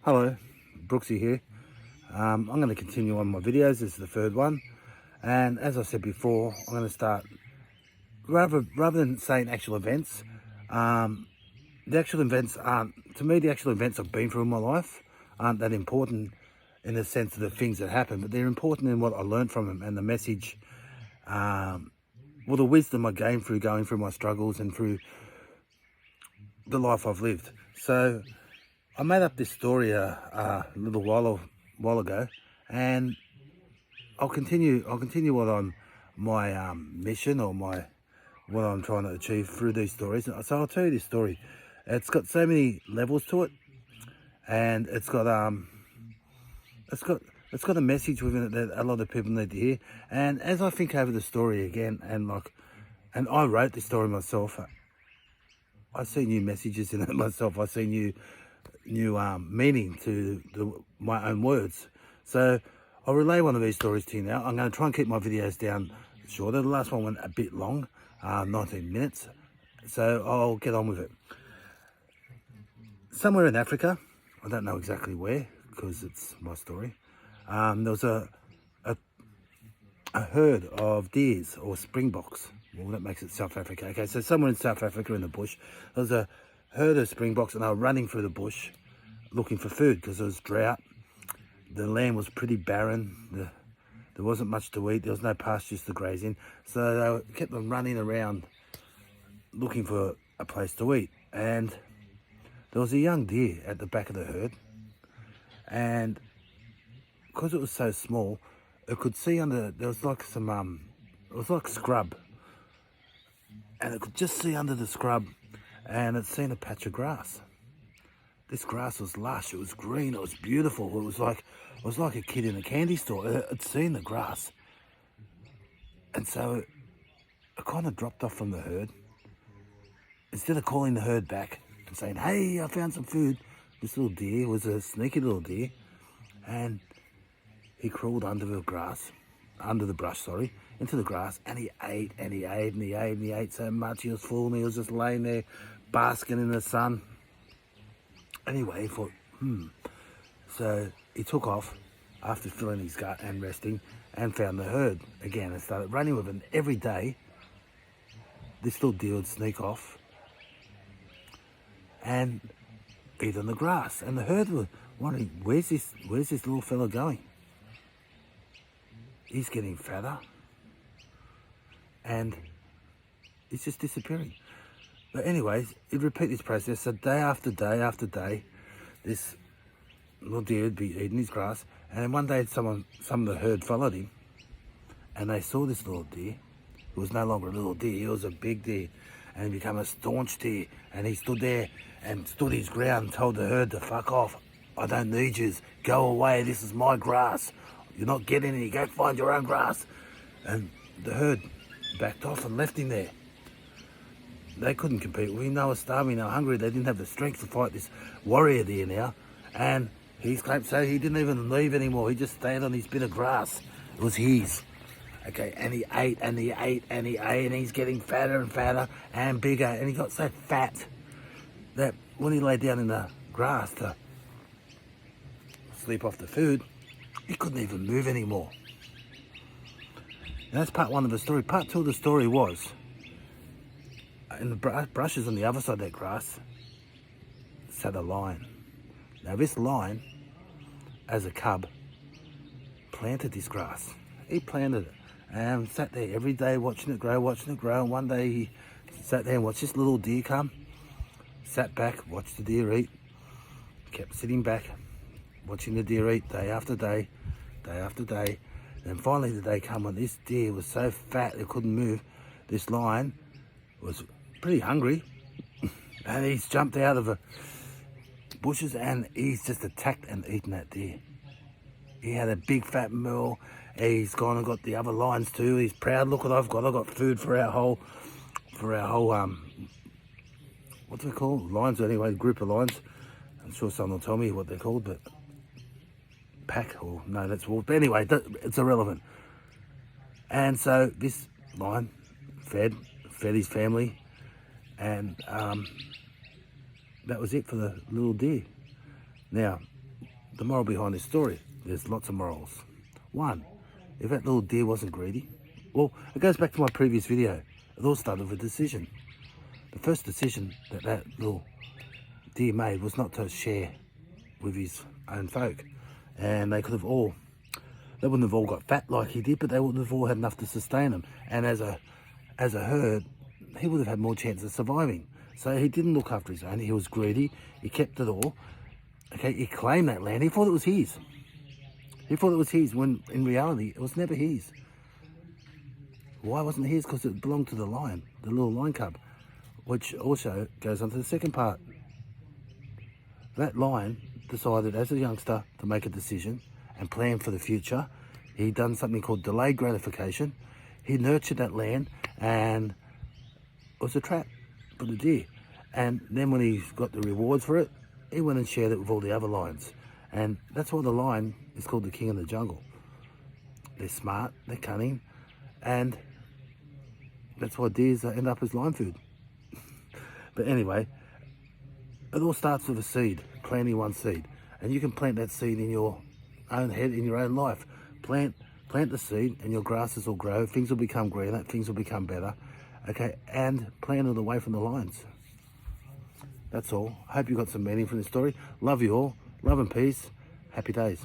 Hello, Brooksy here. I'm going to continue on my videos. This is the third one, and as I said before, I'm going to start rather than saying actual events. The actual events aren't, to me, the actual events I've been through in my life aren't that important in the sense of the things that happen, but they're important in what I learned from them and the message, the wisdom I gained through going through my struggles and through the life I've lived. So I made up this story a little while ago, and I'll continue on my mission or what I'm trying to achieve through these stories. So I'll tell you this story. It's got so many levels to it, and it's got a message within it that a lot of people need to hear. And as I think over the story again, and I wrote this story myself, I see new messages in it myself. I see new meaning to my own words. So I'll relay one of these stories to you now. I'm going to try and keep my videos down shorter. The last one went a bit long, 19 minutes. So I'll get on with it. Somewhere in Africa, I don't know exactly where because it's my story, there was a herd of deers or springboks. Well, that makes it South Africa. Okay, so somewhere in South Africa in the bush, there was a herd of springboks, and they were running through the bush looking for food because there was drought. The land was pretty barren. There wasn't much to eat. There was no pastures to graze in. So they kept on running around looking for a place to eat. And there was a young deer at the back of the herd. And because it was so small, it could see there was like it was like scrub. And it could just see under the scrub, and it seen a patch of grass. This grass was lush, it was green, it was beautiful. It was like a kid in a candy store. It seen the grass. And so it kind of dropped off from the herd. Instead of calling the herd back and saying, "Hey, I found some food," this little deer was a sneaky little deer, and he crawled under the brush, into the grass, and he ate and he ate and he ate and he ate so much he was full, and he was just laying there basking in the sun. Anyway, he thought, So he took off after filling his gut and resting, and found the herd again and started running with it. And every day, this little deer would sneak off and eat on the grass. And the herd was wondering, where's this little fella going? He's getting fatter, and he's just disappearing. But anyways, he'd repeat this process. So day after day after day, this little deer would be eating his grass. And then one day some of the herd followed him, and they saw this little deer. It was no longer a little deer, he was a big deer. And he became a staunch deer. And he stood there and stood his ground and told the herd to fuck off. "I don't need yous. Go away, this is my grass. You're not getting any, go find your own grass." And the herd backed off and left him there. They couldn't compete with him. They were starving, they were hungry, they didn't have the strength to fight this warrior deer now. And he claimed, so he didn't even leave anymore. He just stayed on his bit of grass. It was his. Okay, and he ate and he ate and he ate, and he's getting fatter and fatter and bigger. And he got so fat that when he lay down in the grass to sleep off the food, he couldn't even move anymore. And that's part one of the story. Part two of the story was, in the brushes on the other side of that grass sat a lion. Now this lion, as a cub, planted this grass. He planted it and sat there every day watching it grow. And one day he sat there and watched this little deer come, sat back, watched the deer eat, kept sitting back, watching the deer eat day after day, day after day. And finally the day came when this deer was so fat it couldn't move. This lion was pretty hungry, and he's jumped out of the bushes and he's just attacked and eaten that deer. He had a big fat meal. He's gone and got the other lions too. He's proud. Look what I've got. I've got food for our whole what do they call lions anyway? Group of lions. I'm sure someone will tell me what they're called, but pack or no, that's wolf. But anyway, it's irrelevant. And so this lion fed his family, and that was it for the little deer. Now, the moral behind this story, there's lots of morals. One, if that little deer wasn't greedy, well, it goes back to my previous video. It all started with a decision. The first decision that little deer made was not to share with his own folk. And they wouldn't have all got fat like he did, but they wouldn't have all had enough to sustain them. And as a herd, he would have had more chance of surviving. So he didn't look after his own. He was greedy. He kept it all. Okay, he claimed that land. He thought it was his. He thought it was his when in reality it was never his. Why wasn't it his? Because it belonged to the lion, the little lion cub, which also goes on to the second part. That lion decided as a youngster to make a decision and plan for the future. He'd done something called delayed gratification. He nurtured that land, and it was a trap for the deer. And then when he got the rewards for it, he went and shared it with all the other lions. And that's why the lion is called the king of the jungle. They're smart, they're cunning, and that's why deers end up as lion food. But anyway, it all starts with a seed, planting one seed. And you can plant that seed in your own head, in your own life. Plant the seed and your grasses will grow, things will become greener, things will become better. Okay, and plant it away from the lions. That's all. I hope you got some meaning from this story. Love you all. Love and peace. Happy days.